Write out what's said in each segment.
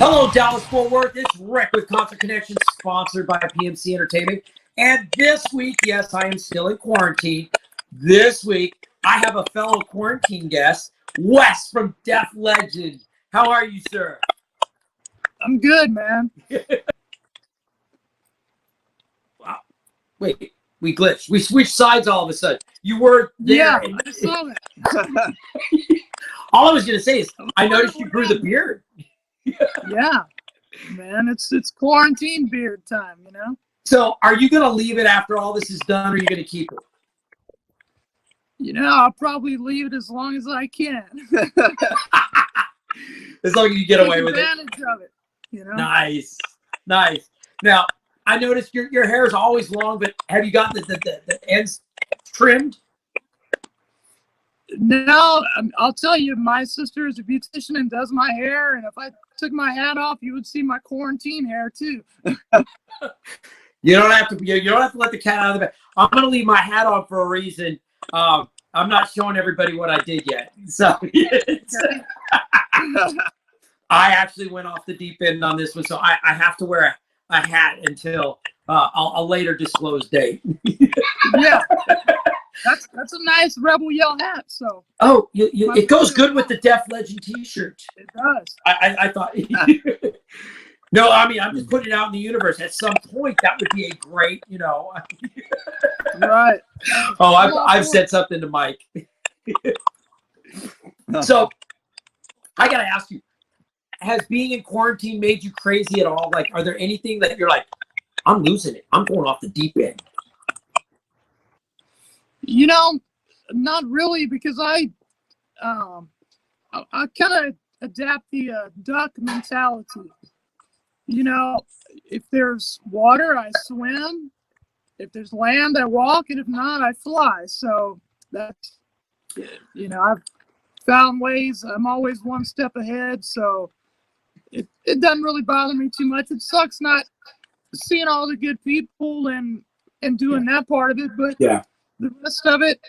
Hello, Dallas Fort Worth. It's Rick with Concert Connection, sponsored by PMC Entertainment. And this week, yes, I am still in quarantine. This week, I have a fellow quarantine guest, Wes from Def Leggend. How are you, sir? I'm good, man. Wow. Wait, we glitched. We switched sides all of a sudden. You were there. Yeah, I saw that. All I was going to say is, I noticed you grew the beard. Yeah, man, it's quarantine beard time, you know? So are you going to leave it after all this is done, or are you going to keep it? You know, I'll probably leave it as long as I can. As long as you get away with it. Take advantage of it, you know? Nice. Nice. Now, I noticed your hair is always long, but have you got the ends trimmed? No, I'll tell you, my sister is a beautician and does my hair, and if I took my hat off, you would see my quarantine hair too. You don't have to let the cat out of the bag. I'm going to leave my hat on for a reason. I'm not showing everybody what I did yet. So I actually went off the deep end on this one, so I have to wear a hat until a later disclosed date. Yeah. That's a nice Rebel Yell hat. So it goes good with the Def Leggend T-shirt. It does. I thought. No, I mean, I'm just putting it out in the universe. At some point, that would be a great, Right. Oh, I've said something to Mike. So I gotta ask you: has being in quarantine made you crazy at all? Like, are there anything that you're like, I'm losing it. I'm going off the deep end. You know, not really, because I kind of adapt the duck mentality. You know, if there's water, I swim. If there's land, I walk, and if not, I fly. So that's, I've found ways. I'm always one step ahead. So it doesn't really bother me too much. It sucks not seeing all the good people and doing that part of it, but yeah. The rest of it,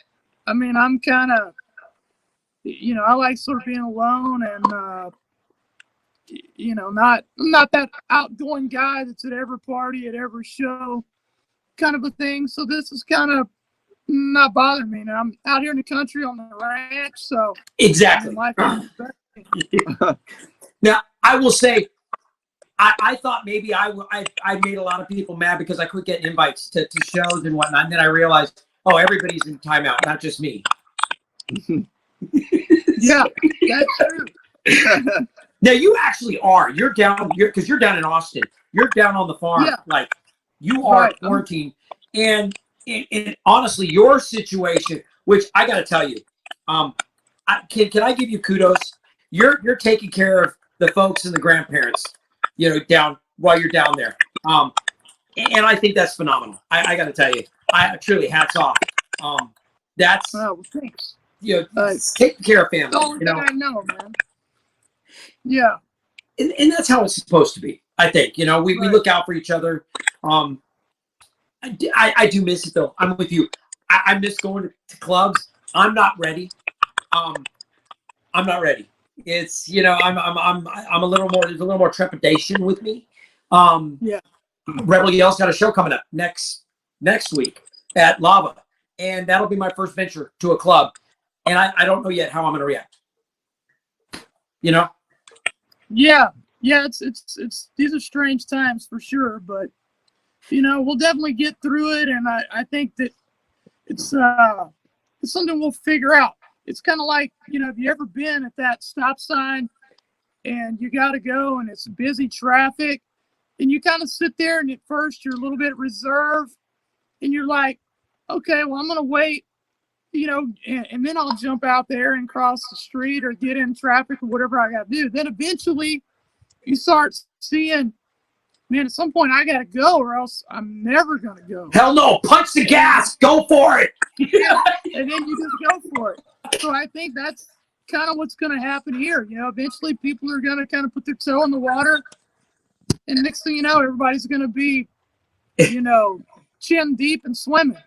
I mean, I'm kind of, I like sort of being alone and, I'm not that outgoing guy that's at every party, at every show kind of a thing. So this is kind of not bothering me. Now, I'm out here in the country on the ranch, so. Exactly. Now, I will say, I thought maybe I made a lot of people mad because I couldn't get invites to shows and whatnot. And then I realized, oh, everybody's in timeout, not just me. Yeah, that's true. Now you actually are. You're down. Because you're down in Austin. You're down on the farm. Yeah. Like you are Right. quarantined. And honestly, your situation, which I got to tell you, can I give you kudos? You're taking care of the folks and the grandparents, down while you're down there. And I think that's phenomenal. I got to tell you, I truly hats off. That's thanks. Taking care of family. The only thing I know, man. Yeah. And that's how it's supposed to be. I think we look out for each other. I do miss it though. I'm with you. I miss going to clubs. I'm not ready. I'm not ready. It's I'm a little more. There's a little more trepidation with me. Yeah. Rebel Yell's got a show coming up next week at Lava, and that'll be my first venture to a club, and I don't know yet how I'm going to react. Yeah. It's these are strange times for sure, but we'll definitely get through it, and I think that it's something we'll figure out. It's kind of like, have you ever been at that stop sign and you got to go and it's busy traffic and you kind of sit there and at first you're a little bit reserved and you're like, okay, well, I'm going to wait, and then I'll jump out there and cross the street or get in traffic or whatever I got to do. Then eventually you start seeing, man, at some point I got to go or else I'm never going to go. Hell no, punch the gas, go for it. Yeah, and then you just go for it. So I think that's kind of what's going to happen here. Eventually people are going to kind of put their toe in the water. And next thing you know, everybody's going to be, chin deep and swimming.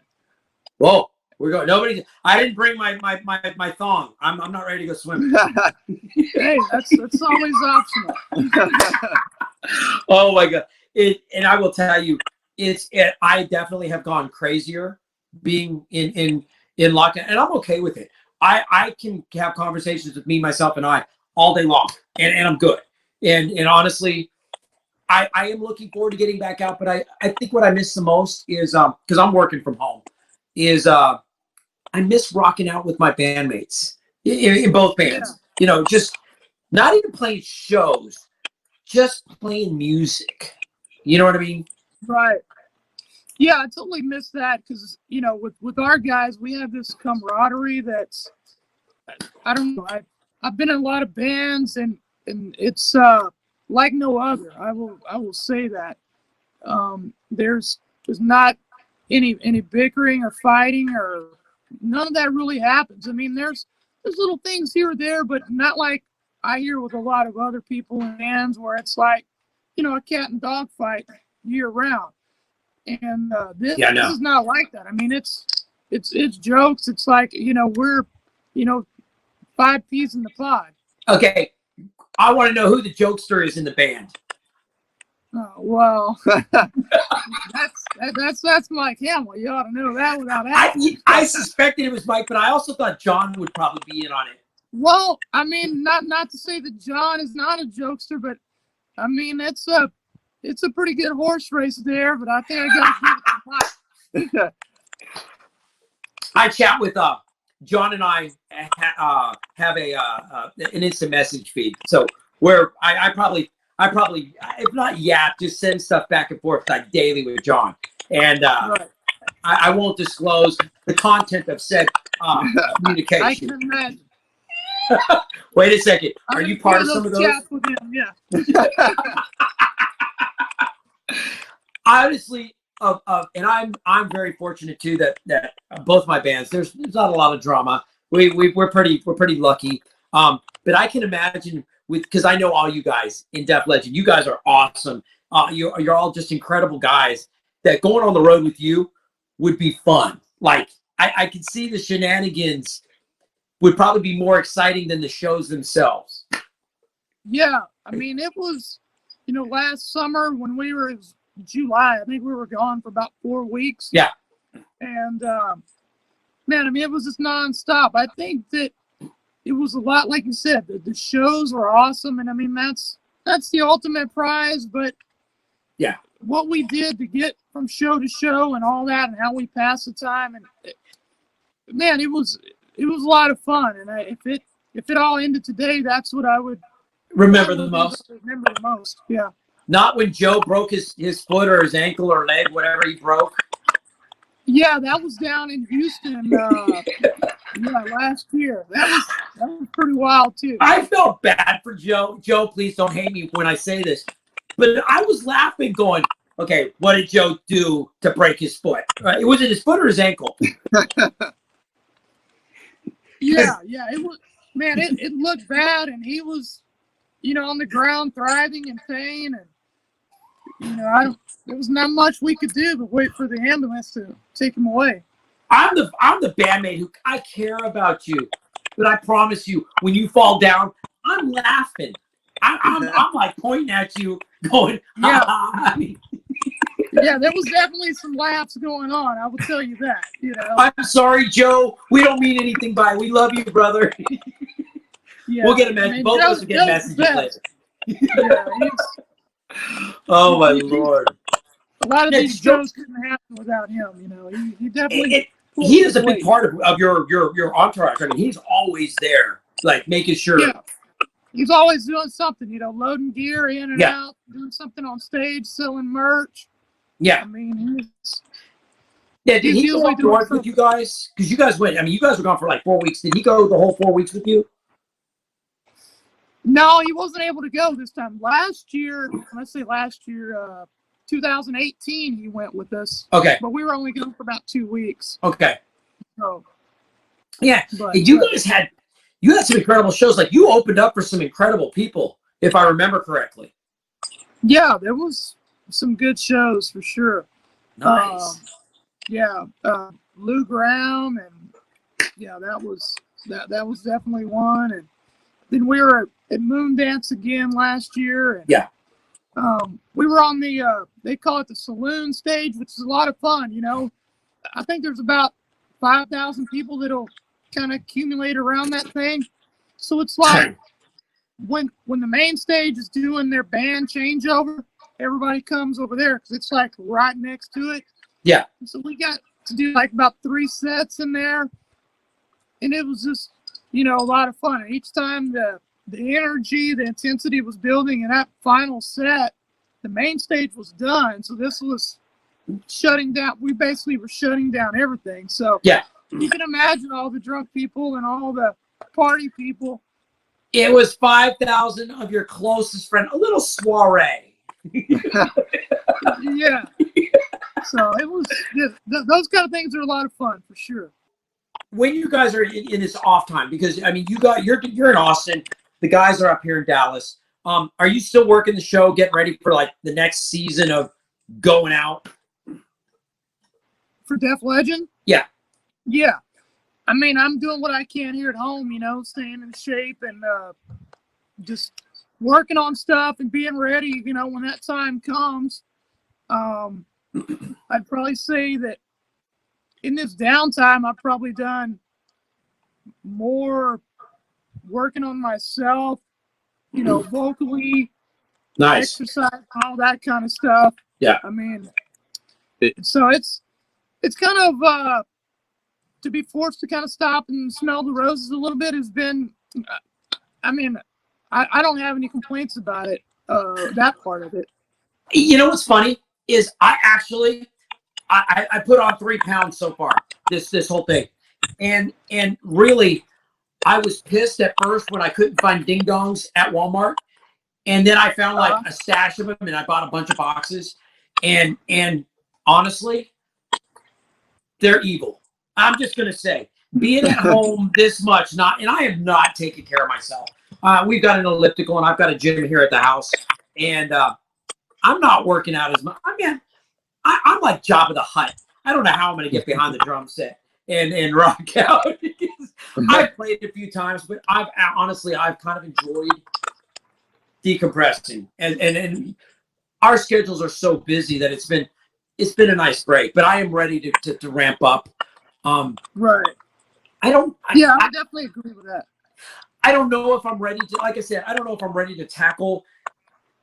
Whoa. We're going. Nobody. I didn't bring my thong. I'm not ready to go swimming. Hey, that's always optional. Oh my God! And I will tell you, I definitely have gone crazier being in lockdown, and I'm okay with it. I can have conversations with me, myself, and I all day long, and I'm good. And honestly, I am looking forward to getting back out. But I think what I miss the most is because I'm working from home, is I miss rocking out with my bandmates in both bands. Yeah. You know, just not even playing shows, just playing music. You know what I mean? Right. Yeah, I totally miss that because, you know, with our guys, we have this camaraderie that's, I don't know, I've been in a lot of bands and it's like no other. I will say that. There's not any bickering or fighting or none of that really happens. I mean, there's little things here or there, but not like I hear with a lot of other people in bands where it's like, you know, a cat and dog fight year round. And this is not like that. I mean, it's jokes. It's like, you know, we're, you know, 5 peas in the pod. Okay, I want to know who the jokester is in the band. Oh, well, that's Mike Hamill. You ought to know that without asking. I suspected it was Mike, but I also thought John would probably be in on it. Well, I mean, not to say that John is not a jokester, but I mean, it's a pretty good horse race there. But I think I got to Mike. I chat with John and I have an instant message feed, so where I probably if not just send stuff back and forth like daily with John, and Right. I won't disclose the content of said communication. I can imagine. Wait a second, are you part of some of those? Chats with him, yeah. Honestly, and I'm very fortunate too that both my bands there's not a lot of drama. We're pretty lucky. But I can imagine because I know all you guys in Def Leggend. You guys are awesome. You're all just incredible guys. That going on the road with you would be fun. Like I can see the shenanigans would probably be more exciting than the shows themselves. Yeah, I mean it was, you know, last summer when we were July, I think we were gone for about 4 weeks. Yeah. And man, I mean it was just nonstop. I think that it was a lot, like you said, the shows were awesome, and I mean that's the ultimate prize. But yeah, what we did to get from show to show and all that, and how we passed the time, and man, it was a lot of fun. And if it all ended today, that's what I would remember the most. Remember the most, yeah. Not when Joe broke his foot or his ankle or leg, whatever he broke. Yeah, that was down in Houston. Last year. That was pretty wild too. I felt bad for Joe. Joe, please don't hate me when I say this, but I was laughing, going, "Okay, what did Joe do to break his foot? Right? Was it his foot or his ankle?" Yeah, it was. Man, it looked bad, and he was, you know, on the ground thriving in pain, and you know, there was not much we could do but wait for the ambulance to take him away. I'm the bandmate who I care about you, but I promise you, when you fall down, I'm laughing. I'm like pointing at you, going, yeah. I mean, yeah, there was definitely some laughs going on. I will tell you that. You know, I'm sorry, Joe. We don't mean anything by it. We love you, brother. Yeah, we'll get a message. Both of us will get messages later. Yeah, oh my Lord! A lot of these shows couldn't happen without him. You know, he definitely. He is a big part of your entourage. I mean, he's always there, like making sure. Yeah. He's always doing something, you know, loading gear in and out, doing something on stage, selling merch. Yeah. I mean, did he go up north with you guys? Because you guys went. I mean, you guys were gone for like 4 weeks. Did he go the whole 4 weeks with you? No, he wasn't able to go this time. Last year, 2018, he went with us. Okay. But we were only gone for about 2 weeks. Okay. So. Yeah, you guys had some incredible shows. Like you opened up for some incredible people, if I remember correctly. Yeah, there was some good shows for sure. Nice. Lou Graham and yeah, that was definitely one. And then we were at Moon Dance again last year. And, Yeah. We were on the they call it the saloon stage, which is a lot of fun. I think there's about 5,000 people that'll kind of accumulate around that thing. So it's like when the main stage is doing their band changeover, everybody comes over there because it's like right next to it. Yeah. So we got to do like about 3 sets in there, and it was just a lot of fun. And each time the energy, the intensity was building, and that final set, the main stage was done. So this was shutting down. We basically were shutting down everything. So yeah, you can imagine all the drunk people and all the party people. It was 5,000 of your closest friend, a little soiree. Yeah. So it was those kind of things are a lot of fun for sure. When you guys are in this off time, because I mean, you're in Austin, the guys are up here in Dallas. Are you still working the show, getting ready for like the next season of going out? For Def Leggend? Yeah. Yeah. I mean, I'm doing what I can here at home, staying in shape and just working on stuff and being ready, when that time comes. I'd probably say that in this downtime, I've probably done more working on myself, vocally, Nice. exercise, all that kind of stuff. Yeah. I mean, so it's kind of to be forced to kind of stop and smell the roses a little bit has been, I mean, I don't have any complaints about it, that part of it. You know what's funny is I put on 3 pounds so far, this whole thing. And really, I was pissed at first when I couldn't find ding dongs at Walmart. And then I found like a stash of them, and I bought a bunch of boxes. And honestly, they're evil. I'm just gonna say, being at home this much, and I am not taking care of myself. We've got an elliptical, and I've got a gym here at the house, and I'm not working out as much. I mean, I'm like Jabba the Hutt. I don't know how I'm gonna get behind the drum set and rock out. I've played a few times, but I've kind of enjoyed decompressing, and our schedules are so busy that it's been a nice break. But I am ready to ramp up. Right. I definitely agree with that. I don't know if I'm ready to, like I said, I don't know if I'm ready to tackle.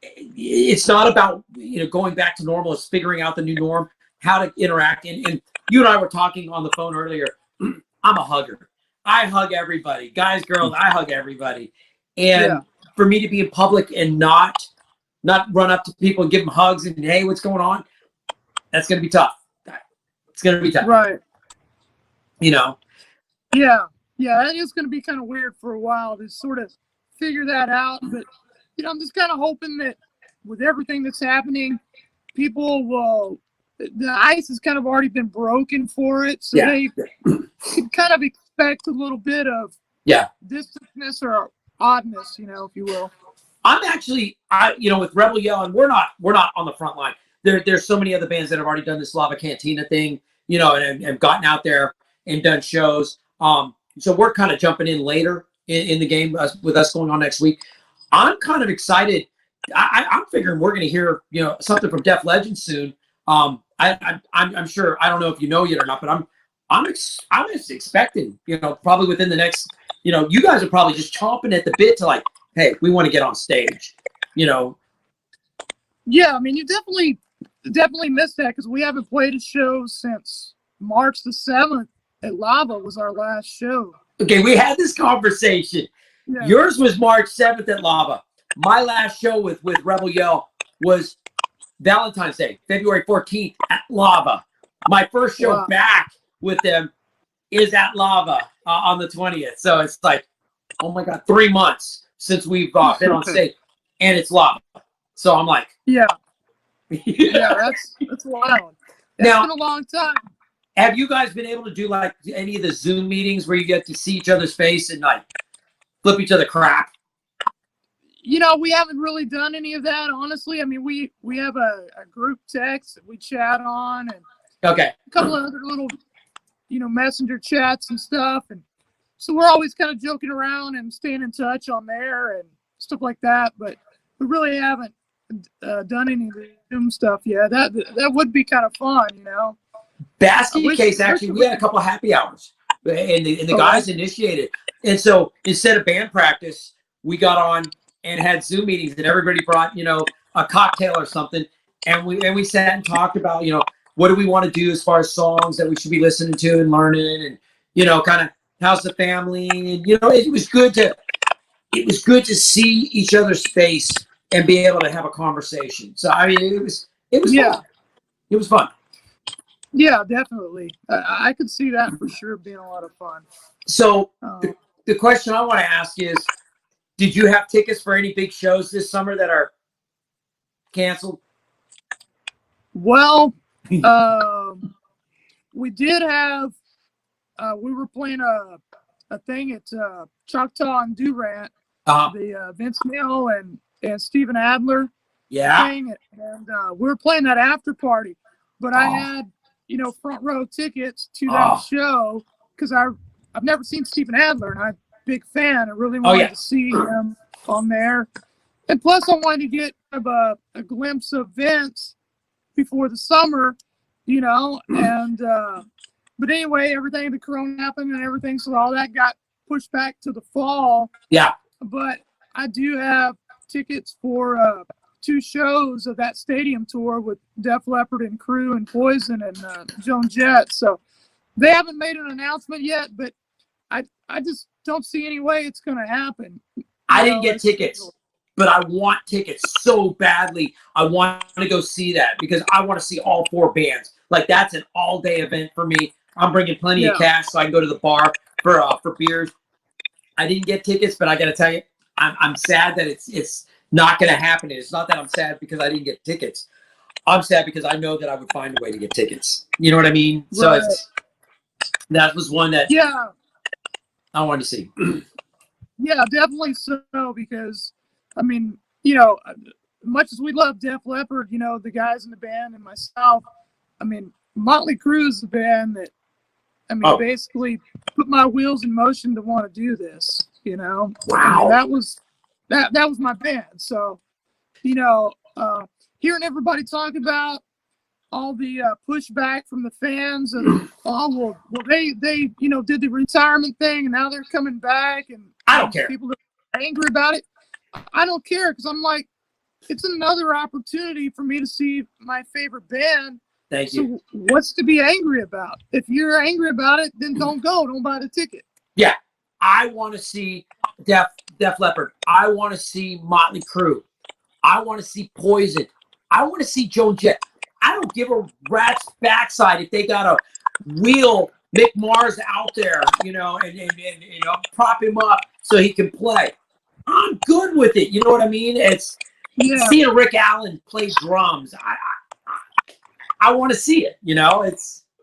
It's not about going back to normal. It's figuring out the new norm, how to interact. And you and I were talking on the phone earlier. I'm a hugger. I hug everybody, guys, girls. I hug everybody. And for me to be in public and not run up to people and give them hugs and hey, what's going on? That's going to be tough. It's going to be tough. Right. Yeah, it is going to be kind of weird for a while to sort of figure that out. But, I'm just kind of hoping that with everything that's happening, people will, the ice has kind of already been broken for it. So they can kind of expect a little bit of distanceness or oddness, if you will. I'm actually, with Rebel Yell, and we're not on the front line. There's so many other bands that have already done this Lava Cantina thing, and have gotten out there and done shows. So we're kind of jumping in later in the game with us going on next week. I'm kind of excited. I'm figuring we're going to hear something from Def Leggend soon. I'm sure. I don't know if you know yet or not, but I'm just expecting. Probably within the next. You guys are probably just chomping at the bit to like, hey, we want to get on stage. Yeah, I mean, you definitely missed that because we haven't played a show since March the 7th. At Lava was our last show. Okay, we had this conversation. Yeah. Yours was March 7th at Lava. My last show with Rebel Yell was Valentine's Day, February 14th at Lava. My first show back with them is at Lava on the 20th. So it's like, oh my God, 3 months since we've been on stage, and it's Lava. So I'm like, that's wild. It's been a long time. Have you guys been able to do like any of the Zoom meetings where you get to see each other's face and like flip each other crap? We haven't really done any of that, honestly. I mean, we have a group text that we chat on, and a couple of other little messenger chats and stuff, and so we're always kind of joking around and staying in touch on there and stuff like that. But we really haven't done any Zoom stuff yet. That would be kind of fun, Basket case, actually, we had a couple of happy hours, and the guys initiated. And so instead of band practice, we got on and had Zoom meetings, and everybody brought a cocktail or something, and we sat and talked about what do we want to do as far as songs that we should be listening to and learning, and kind of how's the family, and it was good to see each other's face and be able to have a conversation. So I mean, it was fun. It was fun. Yeah, definitely. I could see that for sure being a lot of fun. So the question I want to ask is, did you have tickets for any big shows this summer that are canceled? Well, we did have. We were playing a thing at Choctaw and Durant. The Vince Neil and Steven Adler thing, and we were playing that after party. But I had front row tickets to that show because I've never seen Steven Adler, and I'm a big fan. I really wanted to see him on there, and plus I wanted to get a glimpse of Vince before the summer, and but anyway, everything, the corona happened and everything, so all that got pushed back to the fall. But I do have tickets for 2 shows of that stadium tour with Def Leppard and Crew and Poison and Joan Jett. So they haven't made an announcement yet, but I just don't see any way it's going to happen. I didn't get tickets, but I want tickets so badly. I want to go see that because I want to see all 4 bands. Like, that's an all-day event for me. I'm bringing plenty of cash so I can go to the bar for beers. I didn't get tickets, but I got to tell you, I'm sad that it's not going to happen. It's not that I'm sad because I didn't get tickets. I'm sad because I know that I would find a way to get tickets. You know what I mean? Right. So that was one that I wanted to see. Yeah, definitely so, because I mean, much as we love Def Leppard, the guys in the band and myself, I mean, Motley Crue is the band that basically put my wheels in motion to want to do this. Wow. I mean, that was my band. So, hearing everybody talk about all the pushback from the fans of, they did the retirement thing and now they're coming back, and I don't care. People are angry about it. I don't care, because I'm like, it's another opportunity for me to see my favorite band. Thank you. So what's to be angry about? If you're angry about it, then don't go. Don't buy the ticket. Yeah. I want to see Def Leppard. I want to see Motley Crue. I want to see Poison. I want to see Joan Jett. I don't give a rat's backside if they got to wheel Mick Mars out there, and prop him up so he can play. I'm good with it. You know what I mean? It's seeing Rick Allen play drums. I want to see it.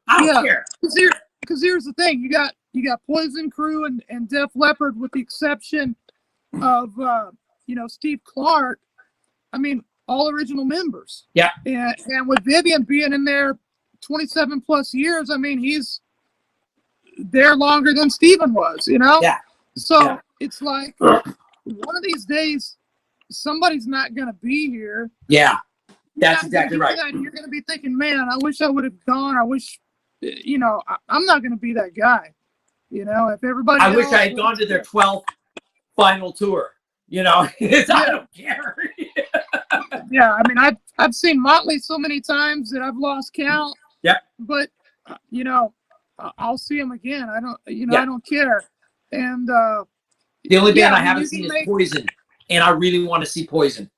I don't care. Because here's the thing: you got Poison, Crew, and Def Leppard, with the exception of Steve Clark. I mean, all original members. Yeah. And with Vivian being in there 27 plus years, I mean, he's there longer than Steven was. Yeah. So it's like, one of these days, somebody's not going to be here. Yeah. That's exactly right. You're going to be thinking, man, I wish I would have gone. I wish, I'm not going to be that guy. If everybody. I wish I had gone to their 12th final tour. I don't care. Yeah, I mean, I've seen Motley so many times that I've lost count. Yeah. But I'll see him again. I don't care. And the only band I haven't seen is Poison, and I really want to see Poison.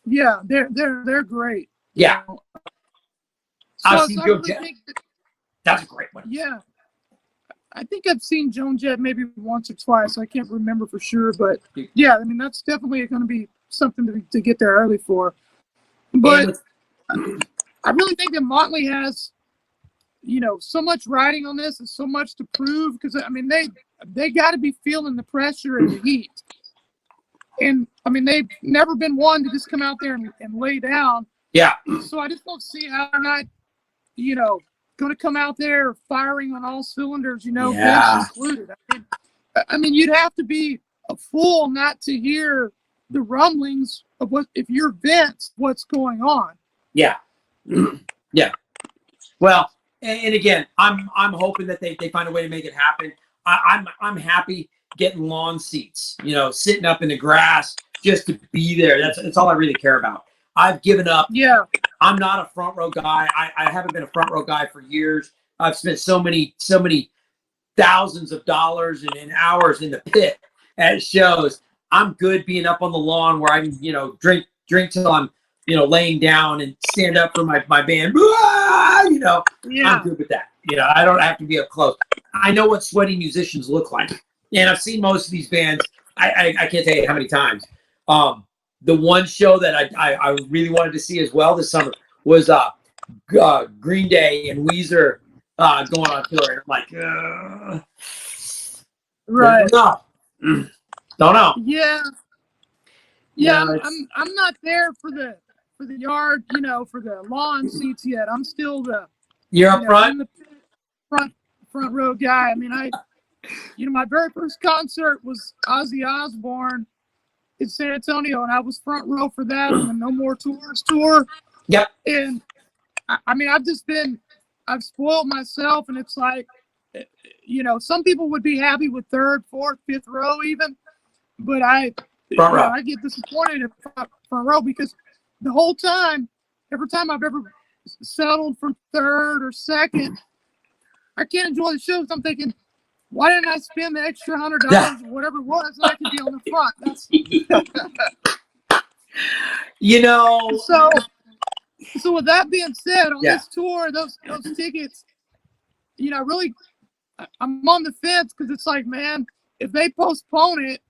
Yeah, they're great. Yeah. I've seen Joan Jett. Really That's a great one. Yeah. I think I've seen Joan Jett maybe once or twice. I can't remember for sure, but yeah, I mean, that's definitely going to be something to get there early for. But I really think that Motley has, so much riding on this and so much to prove, because I mean, they got to be feeling the pressure and the heat. And I mean, they've never been one to just come out there and lay down. Yeah. So I just don't see how they're not, going to come out there firing on all cylinders, you know, Yeah. Vince included. I mean, you'd have to be a fool not to hear the rumblings of what, if you're Vince, what's going on. Yeah. Yeah. Well, and again, I'm hoping that they find a way to make it happen. I'm happy getting lawn seats, you know, sitting up in the grass just to be there. That's all I really care about. I've given up. Yeah. I'm not a front row guy. I haven't been a front row guy for years. I've spent so many thousands of dollars and hours in the pit at shows. I'm good being up on the lawn where I can, you know, drink till I'm, you know, laying down and stand up for my band. You know, Yeah. I'm good with that. You know, I don't have to be up close. I know what sweaty musicians look like, and I've seen most of these bands. I can't tell you how many times. The one show that I really wanted to see as well this summer was Green Day and Weezer going on tour. And I'm like, Right. don't know. Yeah. Yeah, I'm not there for the yard, you know, for the lawn seats yet. I'm still You're up front. I'm the front row guy. I mean, my very first concert was Ozzy Osbourne in San Antonio, and I was front row for that on the No More Tours tour. Yep. And I mean, I've spoiled myself, and it's like, you know, some people would be happy with third, fourth, fifth row even, but I get disappointed in front row because the whole time, every time I've ever settled for third or second, I can't enjoy the show. So I'm thinking, why didn't I spend the extra $100 or whatever it was, and I could be on the front? That's you know. So with that being said, on Yeah. this tour, those tickets, you know, really, I'm on the fence because it's like, man, if they postpone it,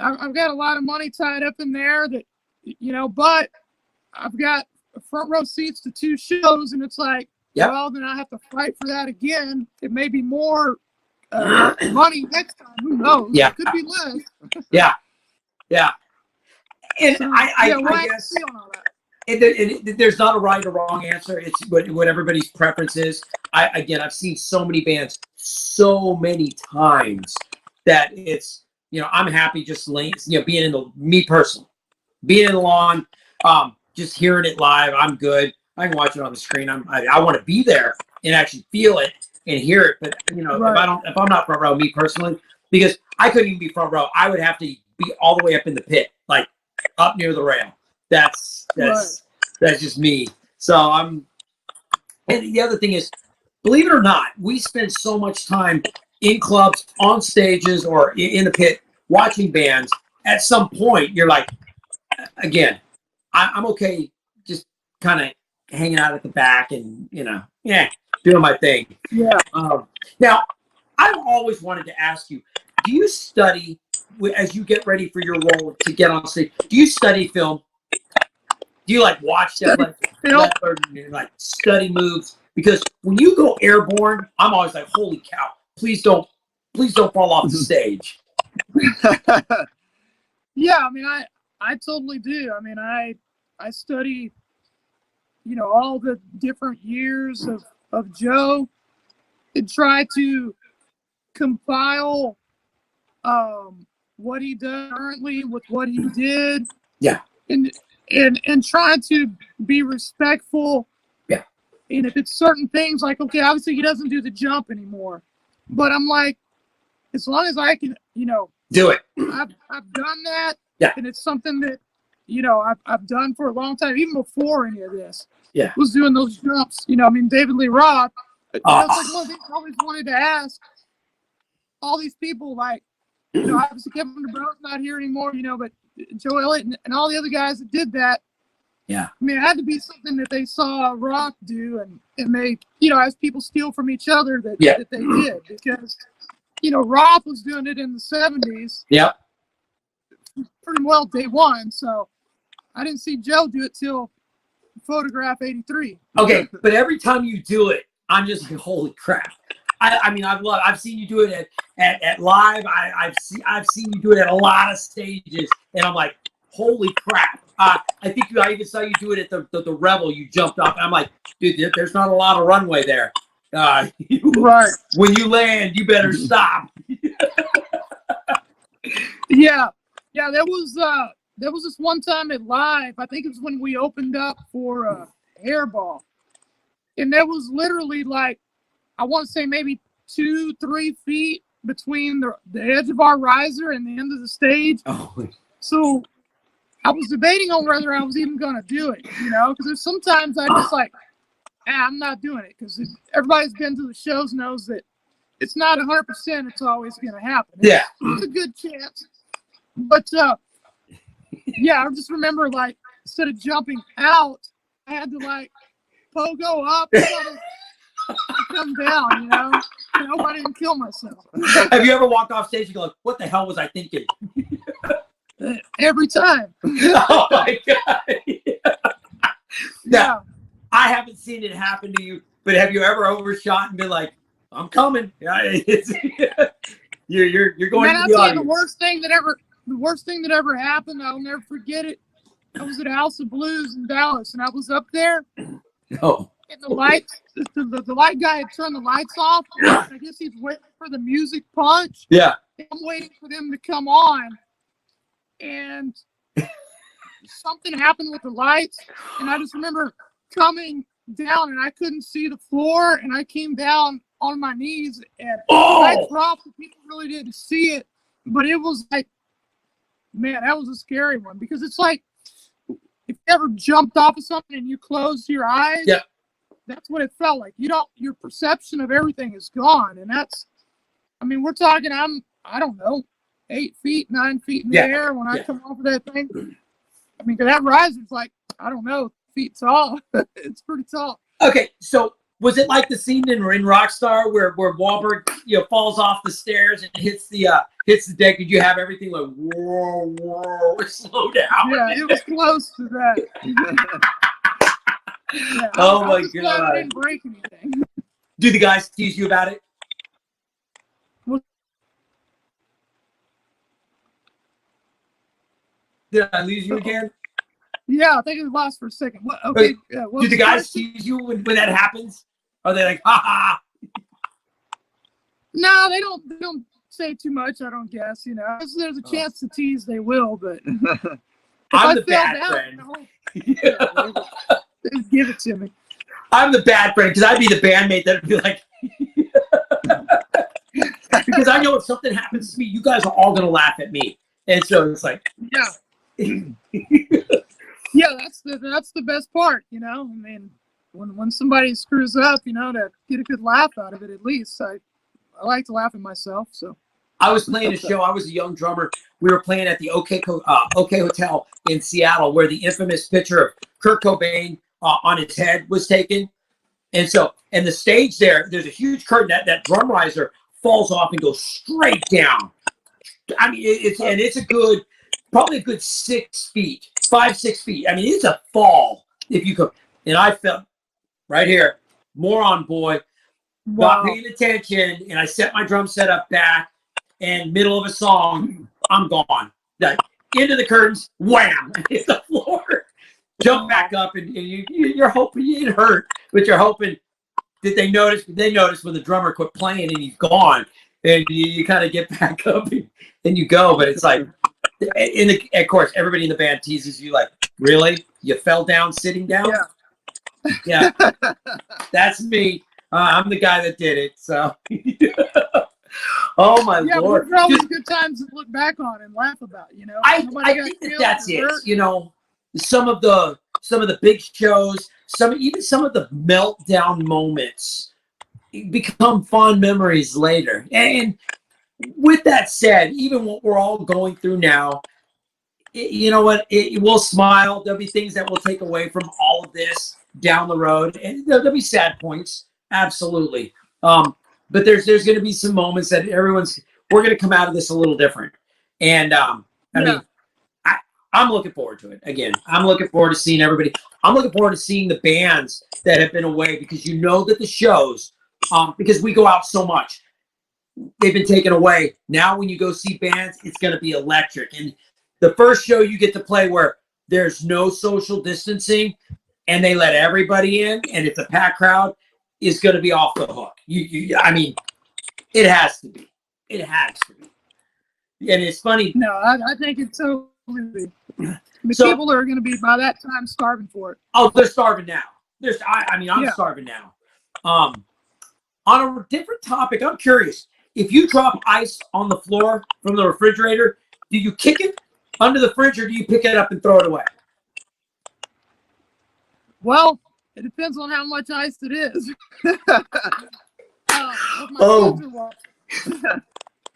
I've got a lot of money tied up in there that, you know, but I've got front row seats to 2 shows, and it's like, Yep. well, then I have to fight for that again. It may be more money next time. Who knows? Yeah. It could be less. Yeah. And So, I guess there's not a right or wrong answer. It's what everybody's preference is. I've seen so many bands so many times that it's, you know, I'm happy just being in the lawn, just hearing it live. I'm good. I can watch it on the screen. I want to be there and actually feel it and hear it. But you know, Right. if I'm not front row, me personally, because I couldn't even be front row. I would have to be all the way up in the pit, like up near the rail. That's just me. So and the other thing is, believe it or not, we spend so much time in clubs, on stages, or in the pit watching bands. At some point, you're like, again, I'm okay just kind of hanging out at the back and, you know, doing my thing. Yeah. Now, I've always wanted to ask you, do you study, as you get ready for your role to get on stage, do you study film? Do you like watch Def Leppard and like study moves? Because when you go airborne, I'm always like, holy cow, please don't fall off the stage. Yeah, I mean, I totally do. I mean, I study, you know, all the different years of Joe and try to compile what he does currently with what he did. Yeah. And try to be respectful. Yeah. And if it's certain things, like, okay, obviously he doesn't do the jump anymore, but I'm like, as long as I can, you know, do it. I've done that. Yeah. And it's something that, you know, I've done for a long time, even before any of this. Yeah. Was doing those jumps. You know, I mean, David Lee Roth. You know, it's like, well, they always wanted to ask all these people, like, you know, obviously Kevin DeBro's not here anymore, you know, but Joe Elliott and all the other guys that did that. Yeah. I mean, it had to be something that they saw Roth do, and they, you know, as people steal from each other that they did, because, you know, Roth was doing it in the 70s. Yep. Pretty well day one. So I didn't see Joe do it till Photograph 83. Okay, but every time you do it, I'm just like, holy crap. I mean, I've seen you do it at live. I've seen you do it at a lot of stages, and I'm like, holy crap. I think I even saw you do it at the Revel. You jumped off. I'm like, dude, there's not a lot of runway there. Right. When you land, you better stop. Yeah. Yeah, there was this one time at Live. I think it was when we opened up for Hairball. And there was literally like, I want to say maybe 2-3 feet between the edge of our riser and the end of the stage. Oh. So I was debating on whether I was even going to do it, because there's sometimes I just like, I'm not doing it, because everybody's been to the shows knows that it's not 100%. It's always going to happen. Yeah. It's a good chance. But yeah, I just remember like instead of jumping out, I had to like pogo up and come down, I hope I didn't kill myself. Have you ever walked off stage and go like, what the hell was I thinking? Every time. Oh my God. Yeah. Now, I haven't seen it happen to you, but have you ever overshot and been like, I'm coming? You're going Man, to I'll the tell audience. you the worst thing that ever happened, I'll never forget it. I was at House of Blues in Dallas, and I was up there. Oh. And the lights, the light guy had turned the lights off. I guess he's waiting for the music punch. Yeah. I'm waiting for them to come on. And something happened with the lights. And I just remember coming down, and I couldn't see the floor. And I came down on my knees, and the lights were off. People really didn't see it. But it was like, man, that was a scary one. Because it's like, if you ever jumped off of something and you closed your eyes. Yeah. That's what it felt like. Your perception of everything is gone. And we're talking, I don't know, 8 feet, 9 feet in the air when I come off of that thing. I mean, 'cause that riser's like, I don't know, feet tall. It's pretty tall. Okay, so was it like the scene in Rockstar where Wahlberg, falls off the stairs and hits the deck? Did you have everything like, whoa, slow down? Yeah, it was close to that. Yeah, Oh my glad God. I didn't break anything. Do the guys tease you about it? Well, Did I lose you again? yeah, I think it lost for a second. What? Okay. Do the guys tease you when that happens? Are they like, ha ha? No, they don't say too much, I don't guess, If there's a chance to tease, they will, but I'm the bad friend. Just give it to me. I'm the bad friend because I'd be the bandmate that would be like, because I know if something happens to me, you guys are all going to laugh at me. And so it's like, yeah. Yeah, that's the best part, I mean, when somebody screws up, to get a good laugh out of it, at least I like to laugh at myself. So I was playing a show. I was a young drummer. We were playing at the OK Hotel in Seattle, where the infamous picture of Kurt Cobain on his head was taken. And the stage there's a huge curtain. That drum riser falls off and goes straight down. I mean, it's probably a good 6 feet, 5-6 feet. I mean, it's a fall if you could. And I felt right here, moron boy, not paying attention, and I set my drum set up back, and middle of a song, I'm gone. Into the curtains, wham, hit the floor, jump back up, and you're hoping you ain't hurt, but you're hoping that they notice. They notice when the drummer quit playing and he's gone, and you kind of get back up and you go. But it's like, of course, everybody in the band teases you like, really? You fell down sitting down? Yeah. That's me. I'm the guy that did it. So, oh my Lord! Yeah, they're always good times to look back on and laugh about. I think that's it. Some of the big shows, even some of the meltdown moments become fond memories later. And with that said, even what we're all going through now, you know what? We'll smile. There'll be things that we'll take away from all of this down the road, and there'll be sad points, absolutely. But there's going to be some moments that we're going to come out of this a little different. And I mean, I'm looking forward to it. Again, I'm looking forward to seeing everybody. I'm looking forward to seeing the bands that have been away, because that the shows, because we go out so much, they've been taken away. Now when you go see bands, it's going to be electric. And the first show you get to play where there's no social distancing and they let everybody in, and it's a packed crowd, is going to be off the hook. I mean, it has to be. It has to be. And it's funny. No, I think it's so. The people are going to be by that time starving for it. Oh, they're starving now. I'm starving now. On a different topic, I'm curious. If you drop ice on the floor from the refrigerator, do you kick it under the fridge or do you pick it up and throw it away? Well, it depends on how much ice it is.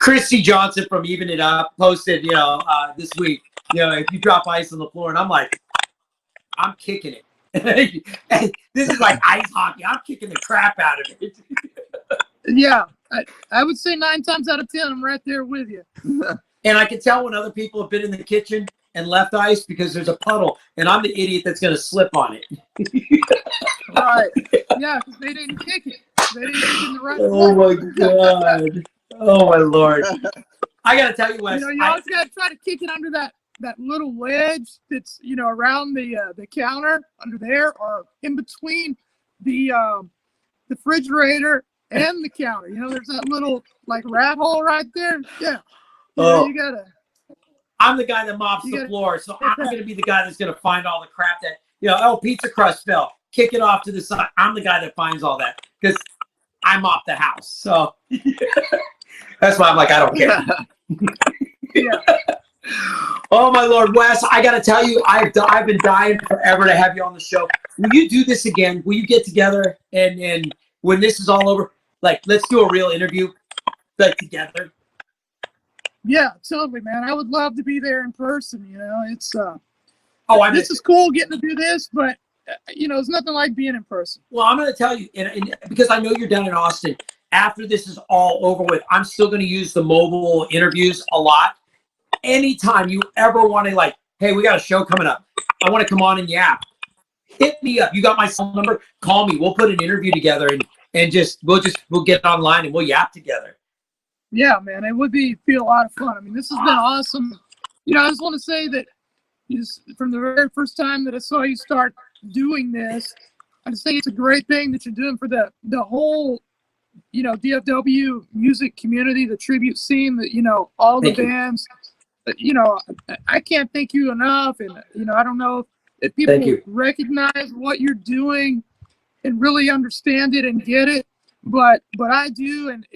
Christy Johnson from Even It Up posted, this week, if you drop ice on the floor, and I'm like, I'm kicking it. And this is like ice hockey. I'm kicking the crap out of it. Yeah, I would say 9 times out of 10, I'm right there with you. And I can tell when other people have been in the kitchen and left ice because there's a puddle, and I'm the idiot that's going to slip on it. Right. Yeah, because they didn't kick it. They didn't kick it in the right Oh, my God. Oh, my Lord. I got to tell you, Wes. You always got to try to kick it under that little ledge that's, around the counter under there, or in between the refrigerator and the counter. There's that little, like, rat hole right there. Yeah. You got to. I'm the guy that mops the floor, so I'm going to be the guy that's going to find all the crap that, pizza crust fell. Kick it off to the side. I'm the guy that finds all that because I mop the house. So that's why I'm like, I don't care. Yeah. Oh, my Lord, Wes, I got to tell you, I've been dying forever to have you on the show. Will you do this again? Will you get together and when this is all over, like, let's do a real interview, like, together? Yeah, totally, man. I would love to be there in person. It's This is cool getting to do this, but it's nothing like being in person. Well, I'm going to tell you, and because I know you're down in Austin. After this is all over with, I'm still going to use the mobile interviews a lot. Anytime you ever want to, like, hey, we got a show coming up, I want to come on and yap, hit me up. You got my cell number? Call me. We'll put an interview together and we'll get online and we'll yap together. Yeah, man, it would be a lot of fun. I mean, this has been awesome. I just want to say that from the very first time that I saw you start doing this, I just think it's a great thing that you're doing for the whole, DFW music community, the tribute scene, that, all the bands. I can't thank you enough. And, I don't know if people recognize what you're doing and really understand it and get it, but I do. And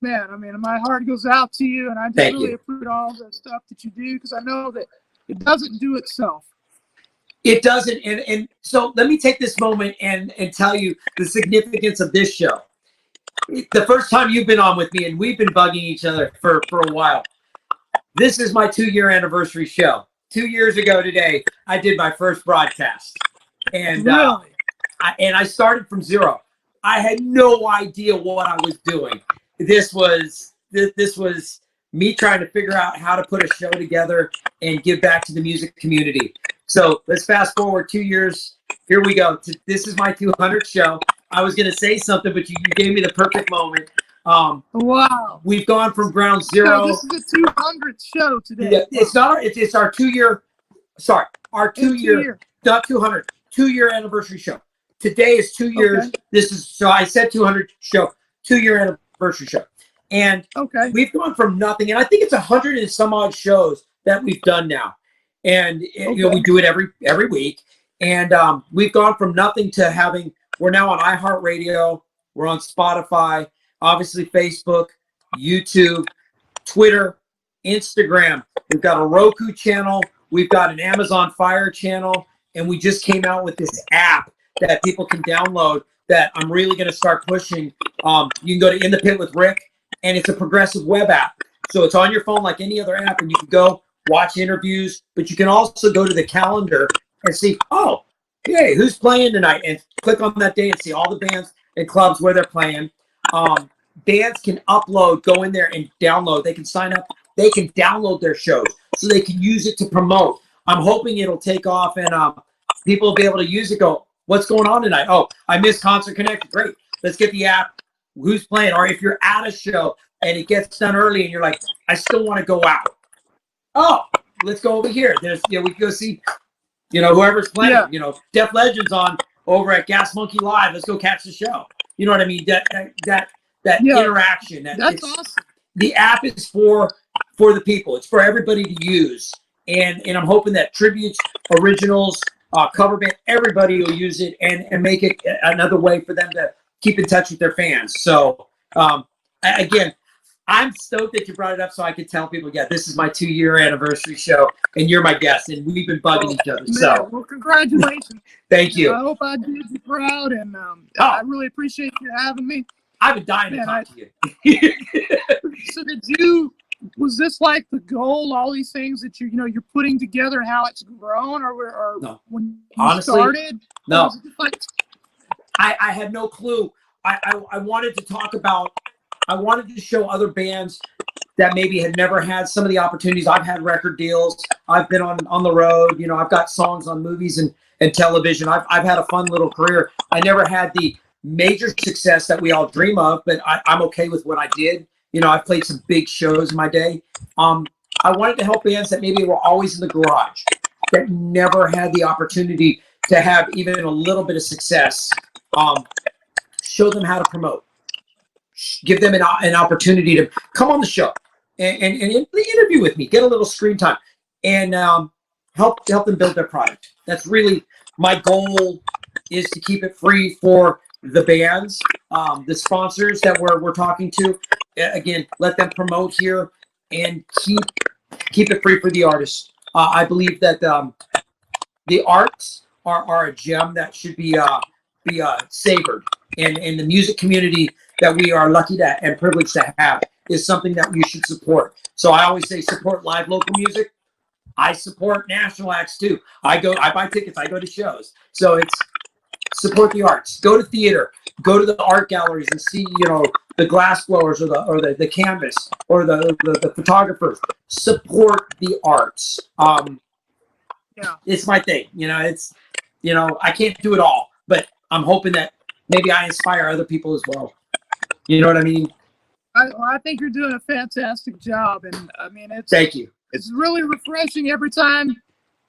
man, I mean, my heart goes out to you, and I just really appreciate all the stuff that you do, because I know that it doesn't do itself. It doesn't. And so let me take this moment and tell you the significance of this show. The first time you've been on with me, and we've been bugging each other for a while. This is my 2-year anniversary show. 2 years ago today, I did my first broadcast. And really? I started from zero. I had no idea what I was doing. This was me trying to figure out how to put a show together and give back to the music community. So let's fast forward 2 years. Here we go. This is my 200th show. I was going to say something, but you gave me the perfect moment. Wow. We've gone from ground zero. So this is the 200th show today. Yeah, it's not. It's our 2 year. Sorry, our 2 year, not 200. 2 year anniversary show. Today is 2 years. Okay. This is, so I said 200 show, 2 year anniversary show. And we've gone from nothing. And I think it's 100 and some odd shows that we've done now. And we do it every week. And we've gone from nothing to having, we're now on iHeart Radio. We're on Spotify, obviously Facebook, YouTube, Twitter, Instagram. We've got a Roku channel. We've got an Amazon Fire channel. And we just came out with this app that people can download that I'm really going to start pushing. You can go to In the Pit with Rick, and it's a progressive web app. So it's on your phone like any other app, and you can go watch interviews, but you can also go to the calendar and see, oh, hey, who's playing tonight? And click on that day and see all the bands and clubs where they're playing. Bands can go in there and download. They can sign up. They can download their shows so they can use it to promote. I'm hoping it'll take off and people will be able to use it. Go, what's going on tonight? Oh, I missed Concert Connect. Great. Let's get the app. Who's playing? Or if you're at a show and it gets done early and you're like, I still want to go out. Oh, let's go over here. There's, we can go see, whoever's playing. Yeah. Def Legend's on over at Gas Monkey Live. Let's go catch the show. You know what I mean? That interaction. That's awesome. The app is for the people. It's for everybody to use. And I'm hoping that tributes, originals, cover band, everybody will use it and make it another way for them to keep in touch with their fans. So again, I'm stoked that you brought it up so I could tell people, this is my 2-year anniversary show and you're my guest and we've been bugging each other. Man, so well, congratulations. Thank you. I hope I did you proud, and I really appreciate you having me. I've been dying to talk to you. So was this like the goal, all these things that you're putting together and how it's grown, or no. when you Honestly, started? No. I had no clue. I wanted to talk about, I wanted to show other bands that maybe had never had some of the opportunities. I've had record deals. I've been on the road. I've got songs on movies and television. I've had a fun little career. I never had the major success that we all dream of, but I'm okay with what I did. I've played some big shows in my day. I wanted to help bands that maybe were always in the garage, that never had the opportunity to have even a little bit of success. Show them how to promote. Give them an opportunity to come on the show and interview with me, get a little screen time, and help them build their product. That's really my goal, is to keep it free for the bands, the sponsors that we're talking to. Again, let them promote here and keep it free for the artists. I believe that the arts are a gem that should be savored, and the music community that we are lucky to and privileged to have is something that you should support. So I always say support live local music. I support national acts too. I buy tickets, I go to shows. So it's support the arts. Go to theater, go to the art galleries and see, the glass blowers or the canvas or the photographers. Support the arts. It's my thing. It's I can't do it all, but I'm hoping that maybe I inspire other people as well. You know what I mean? I think you're doing a fantastic job, and I mean thank you. It's really refreshing every time,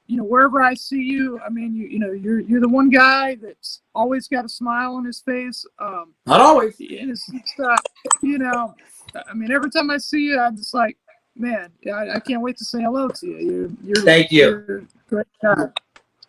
wherever I see you. I mean, you're the one guy that's always got a smile on his face. Not always. And it's I mean, every time I see you, I'm just like, man, I can't wait to say hello to you. Thank you. You're a great guy.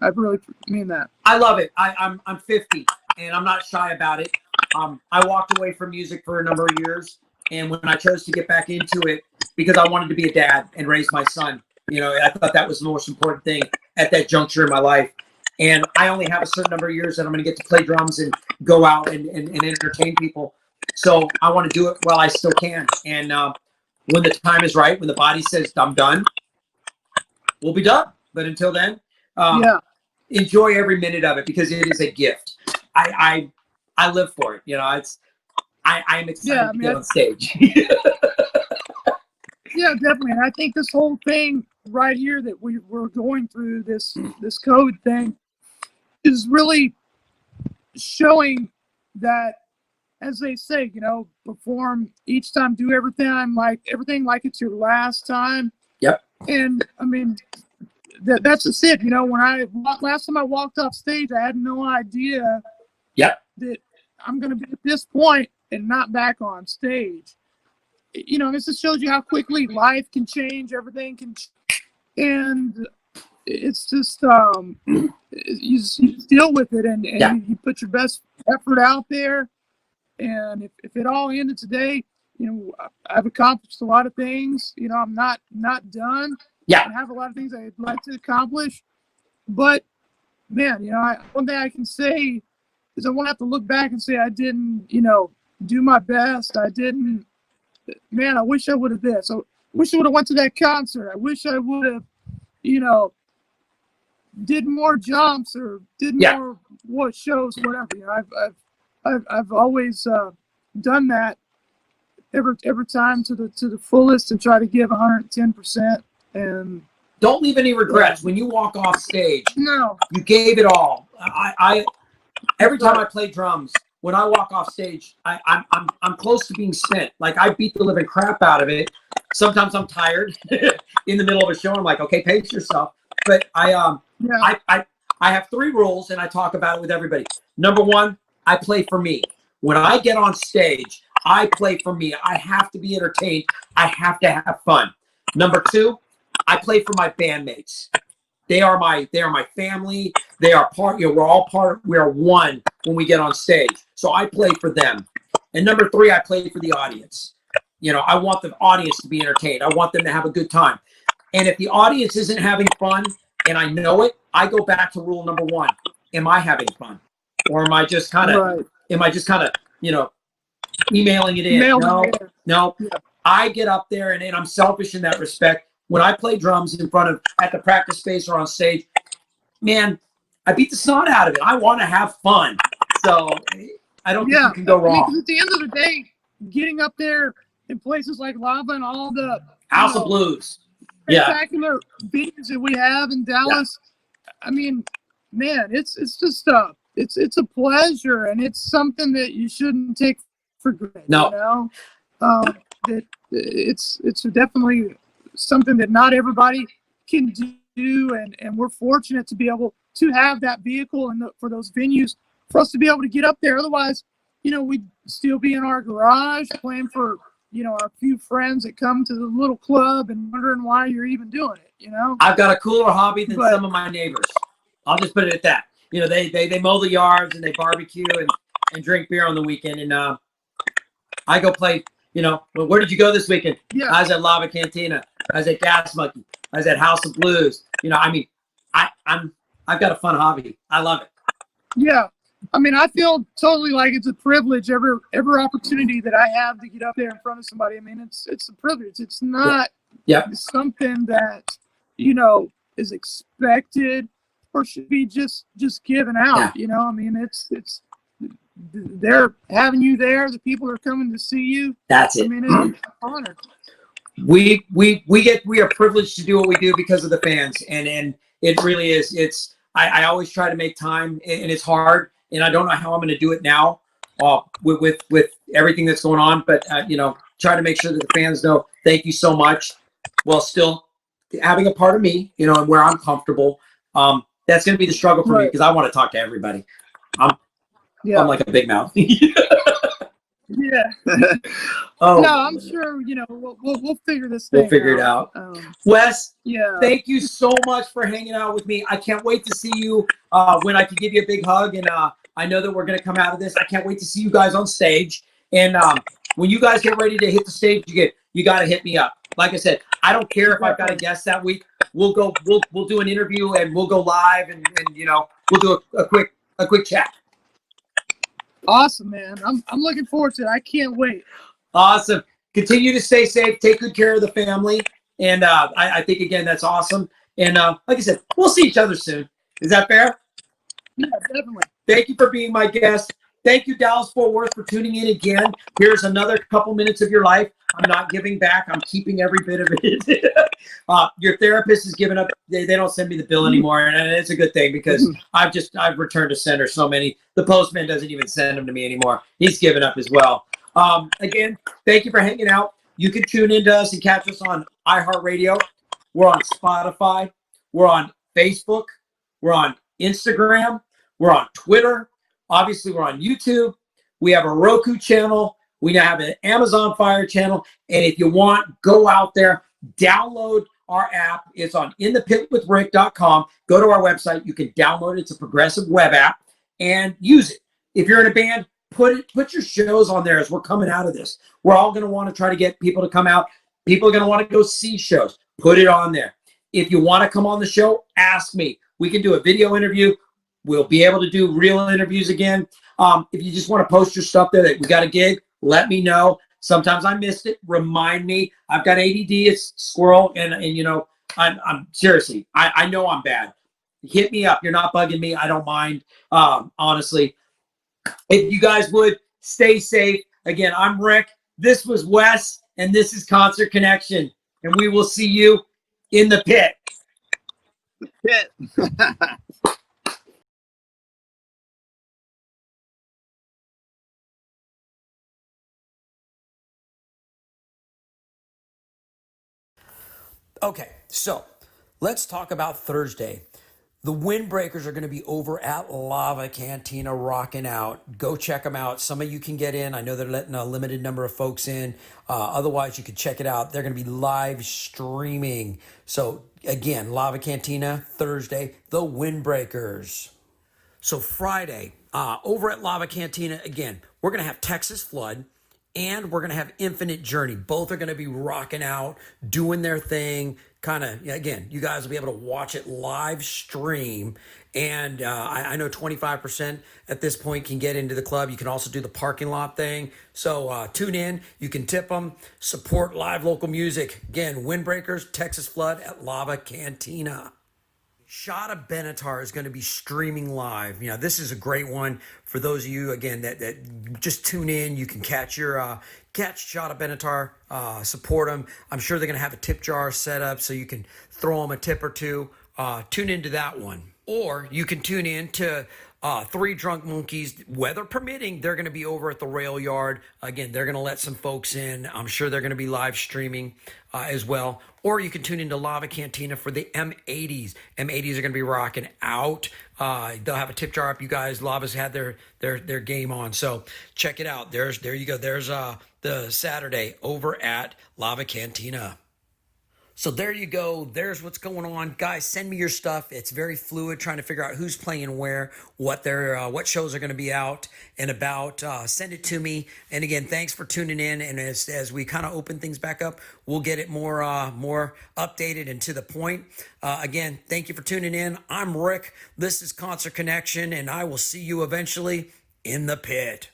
I really mean that. I love it. I'm 50 and I'm not shy about it. I walked away from music for a number of years, and when I chose to get back into it, because I wanted to be a dad and raise my son, I thought that was the most important thing at that juncture in my life. And I only have a certain number of years that I'm going to get to play drums and go out and entertain people. So I want to do it while I still can. And when the time is right, when the body says I'm done, we'll be done. But until then, enjoy every minute of it, because it is a gift. I live for it. I'm excited to get on stage. Yeah, definitely. And I think this whole thing right here that we're going through, this COVID thing, is really showing that, as they say, perform each time, do everything like it's your last time. Yep. And I mean, that's just it. When last time I walked off stage, I had no idea that I'm going to be at this point and not back on stage. This just shows you how quickly life can change, everything can change. And it's just, you just deal with it, and you put your best effort out there. And if it all ended today, I've accomplished a lot of things. I'm not done. I have a lot of things I'd like to accomplish. But, man, one thing I can say is I won't have to look back and say I didn't, do my best. I didn't. Man, I wish I would have this. I wish I would have went to that concert. I wish I would have, did more jumps or did more shows, whatever. I've always done that every time to the fullest and try to give 110%. And don't leave any regrets when you walk off stage. No, you gave it all. I every time I play drums, when I walk off stage, I'm close to being spent. Like, I beat the living crap out of it sometimes I'm tired in the middle of a show. I'm like, okay, pace yourself. But I have 3 rules, and I talk about it with everybody. Number 1, I play for me. When I get on stage, I play for me. I have to be entertained. I have to have fun. Number 2, I play for my bandmates. They are my family. They are part. You know, we're all part. We are one when we get on stage. So I play for them. And number 3, I play for the audience. You know, I want the audience to be entertained. I want them to have a good time. And if the audience isn't having fun, and I know it, I go back to rule number 1. Am I having fun, or am I just kind of, you know, emailing it in? No. Yeah. I get up there, and I'm selfish in that respect. When I play drums in front of, at the practice space or on stage, man, I beat the snot out of it. I want to have fun. So I don't think you can go wrong. I mean, 'cause at the end of the day, getting up there in places like Lava and all the House of Blues, spectacular venues that we have in Dallas, I mean, man, it's just it's a pleasure, and it's something that you shouldn't take for granted. No. You know, that it's definitely something that not everybody can do, and we're fortunate to be able to have that vehicle and for those venues for us to be able to get up there. Otherwise, you know, we'd still be in our garage playing for, you know, our few friends that come to the little club and wondering why you're even doing it, you know? I've got a cooler hobby than some of my neighbors. I'll just put it at that. You know, they mow the yards and they barbecue and drink beer on the weekend. And I go play, you know, well, where did you go this weekend? Yeah. I was at Lava Cantina. I was at Gas Monkey. I was at House of Blues. You know, I mean, I've got a fun hobby. I love it. Yeah. I mean, I feel totally like it's a privilege every opportunity that I have to get up there in front of somebody. I mean, it's a privilege. It's not something that, you know, is expected or should be just given out. Yeah. You know, I mean, it's they're having you there. The people are coming to see you. That's it. I mean, it's an honor. We are privileged to do what we do because of the fans, and it really is. I always try to make time, and it's hard, and I don't know how I'm going to do it now with everything that's going on, but you know, try to make sure that the fans know thank you so much, while still having a part of me, you know, and where I'm comfortable. That's going to be the struggle for me, because I want to talk to everybody. I'm like a big mouth. Yeah. Oh, no, I'm sure, you know, we'll figure this thing out. We'll figure it out. Wes, yeah. Thank you so much for hanging out with me. I can't wait to see you when I can give you a big hug. And I know that we're going to come out of this. I can't wait to see you guys on stage. And when you guys get ready to hit the stage, you got to hit me up. Like I said, I don't care if I've got a guest that week. We'll do an interview, and we'll go live, and you know, we'll do a quick chat. Awesome, man. I'm looking forward to it. I can't wait. Awesome. Continue to stay safe. Take good care of the family. And I think, again, that's awesome. And like I said, we'll see each other soon. Is that fair? Yeah, definitely. Thank you for being my guest. Thank you, Dallas-Fort Worth, for tuning in again. Here's another couple minutes of your life. I'm not giving back. I'm keeping every bit of it. Your therapist has given up. They don't send me the bill anymore, and it's a good thing, because I've returned to sender so many. The postman doesn't even send them to me anymore. He's given up as well. Again, thank you for hanging out. You can tune into us and catch us on iHeart Radio. We're on Spotify. We're on Facebook. We're on Instagram. We're on Twitter. Obviously, we're on YouTube. We have a Roku channel. We now have an Amazon Fire channel. And if you want, go out there, download our app. It's on inthepitwithrick.com. Go to our website. You can download it. It's a progressive web app, and use it. If you're in a band, put your shows on there as we're coming out of this. We're all going to want to try to get people to come out. People are going to want to go see shows. Put it on there. If you want to come on the show, ask me. We can do a video interview. We'll be able to do real interviews again. If you just want to post your stuff there that we got a gig, let me know. Sometimes I missed it. Remind me. I've got ADD. It's squirrel, and you know, I'm seriously. I know I'm bad. Hit me up. You're not bugging me. I don't mind. Honestly, if you guys would stay safe. Again, I'm Rick. This was Wes, and this is Concert Connection, and we will see you in the pit. Pit. Okay, so let's talk about Thursday. The Windbreakers are going to be over at Lava Cantina rocking out. Go check them out. Some of you can get in. I know they're letting a limited number of folks in. Otherwise, you can check it out. They're going to be live streaming. So again, Lava Cantina, Thursday, the Windbreakers. So Friday, over at Lava Cantina, again, we're going to have Texas Flood and we're going to have Infinite Journey. Both are going to be rocking out, doing their thing. Kind of, again, you guys will be able to watch it live stream. And I know 25% at this point can get into the club. You can also do the parking lot thing. So tune in. You can tip them. Support live local music. Again, Windbreakers, Texas Flood at Lava Cantina. Shada Benatar is going to be streaming live. You know, this is a great one for those of you again that just tune in. You can catch your catch Shada Benatar, support them. I'm sure they're going to have a tip jar set up so you can throw them a tip or two. Tune into that one, or you can tune in to Three Drunk Monkeys, weather permitting. They're going to be over at the rail yard. Again, they're going to let some folks in. I'm sure they're going to be live streaming as well. Or you can tune into Lava Cantina for the M80s. M80s are going to be rocking out. They'll have a tip jar up. You guys, Lava's had their game on. So check it out. There you go. There's the Saturday over at Lava Cantina. So there you go. There's what's going on. Guys, send me your stuff. It's very fluid, trying to figure out who's playing where, what shows are going to be out and about. Send it to me. And again, thanks for tuning in. And as we kind of open things back up, we'll get it more updated and to the point. Again, thank you for tuning in. I'm Rick. This is Concert Connection, and I will see you eventually in the pit.